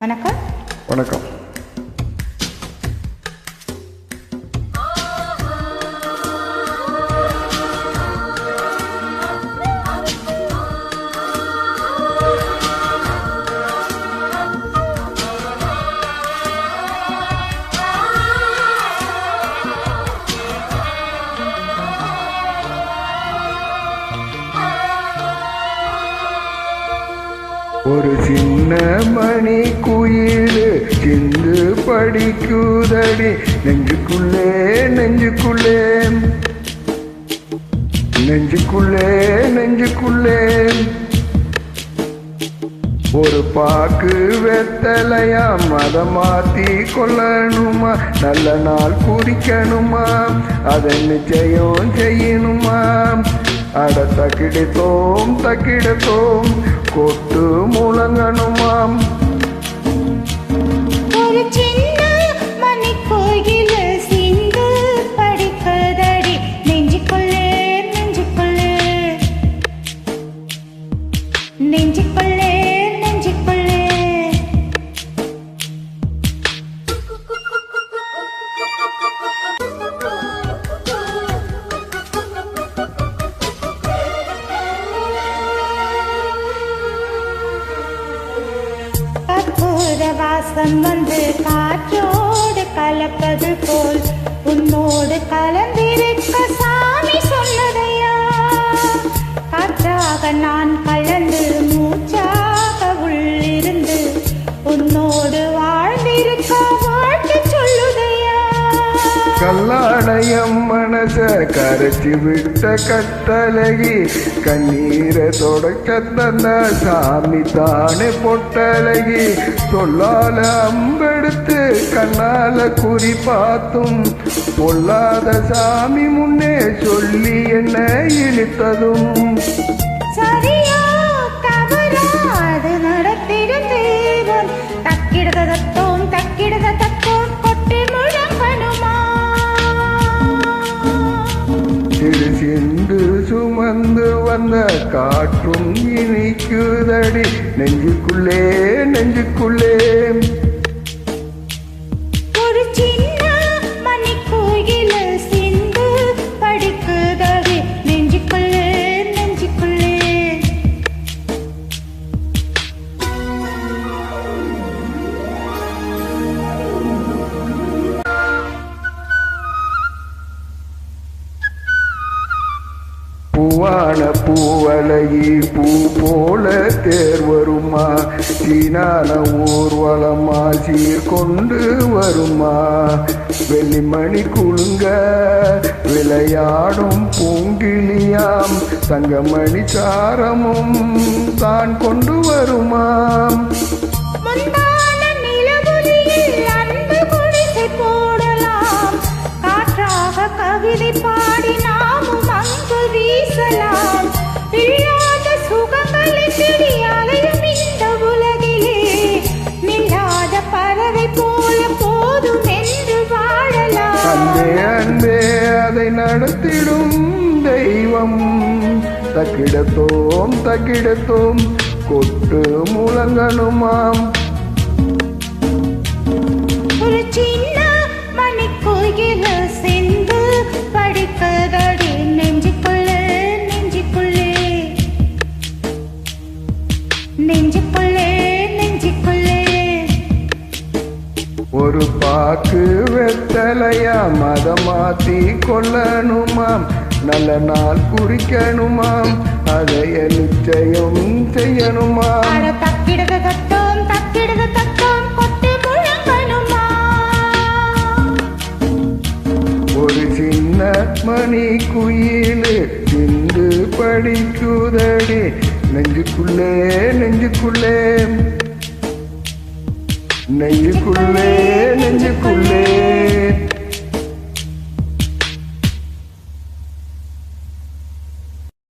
வணக்கம். வணக்கம். ஒரு சின்ன மணி குயில் சிந்து படிக்குதடி நெஞ்சுக்குள்ளே நெஞ்சுக்குள்ளே நெஞ்சுக்குள்ளே நெஞ்சுக்குள்ளே ஒரு பாக்கு வெத்தலையா மத மாத்தி கொள்ளணுமா, நல்ல நாள் குறிக்கணுமா, அதை நிச்சயம் செய்யணுமா. அட தக்கிடத்தோம் தக்கிடத்தோம் கொட்டு முழங்கணுமாம். ஒரு சின்ன மணி கோயில சிந்து படிக்கதடி நெஞ்சுக்குள்ளே நெஞ்சுக்குள்ளே நெஞ்சுக்குள்ளே நெஞ்சுக்குள்ளே. வாசம் வந்து காற்றோடு கலப்பது போல் உன்னோடு கலந்திருக்க சாமி சொன்னதையா. காற்றாக நான் கலந்து மூச்சாக உள்ளிருந்து உன்னோடு வாழ்ந்திருக்க வாழ்த்து சொல்லுதையா. கல்லாடயம் மனச கரைச்சி விட்ட கட்டழகி கண்ணீரை தொடக்க தந்த சாமி தானே பொட்டழகி. சொல்லால அம்பெடுத்து கண்ணால குறி பார்த்தும் பொல்லாத சாமி முன்னே சொல்லி என்ன இழுத்ததும். சரியா தவறா அது நடத்திடும் தேவன். தக்கிடதத்தோம் தக்கிடதத்தோம் கொட்டி முழங்கணுமா. சிறு சிந்து சுமந்து வந்த காற்றும் இனிக்குதடி நெஞ்சுக்குள்ளே நெஞ்சுக்குள்ளே. ஒரு சின்ன மணி கோயில சிந்து படிக்குதடி நெஞ்சுக்குள்ளே நெஞ்சுக்குள்ளே. பூவான பூவலகி பூ போல தேர் வருமா, சீனான ஊர்வலமா சீர் கொண்டு வருமா. வெள்ளிமணி குலுங்க விளையாடும் பூங்கிலியாம் தங்கமணி சாரமும் தான் கொண்டு வருமாம். முந்தான நிலவொளியில் அன்பு குடிசை போடலாம். காற்றாக கவிதை பாடி நாமும் அங்கு வீசலாம். இல்லாத சுகங்களை தேடி அலையும் இந்த உலகிலே நில்லாத பறவை போல போதும் என்று வாழலாம். அன்பே அன்பே அதை நடத்திடும் தெய்வம். தக்கிடத்தோம் தக்கிடத்தோம் கொட்டு முழங்கணுமாம். ஒரு சின்ன மணி கோயில சிந்து படிக்கதடி நெஞ்சுக்குள்ளே நெஞ்சுக்குள்ளே நெஞ்சுக்குள்ளே நெஞ்சுக்குள்ளே. ஒரு பாக்கு வெத்தலையா மத மாத்தி கொள்ளணுமாம், நல்ல நாள் குறிக்கணுமாம், அதைய நிச்சயம் செய்யணுமாம். அட தக்கிடதத்தோம் தக்கிடதத்தோம் கொட்டி முழங்கணுமா. ஒரு சின்ன மணி குயில் சிந்து படிக்குதடி நெஞ்சுக்குள்ளே நெஞ்சுக்குள்ளே நெஞ்சுக்குள்ளே.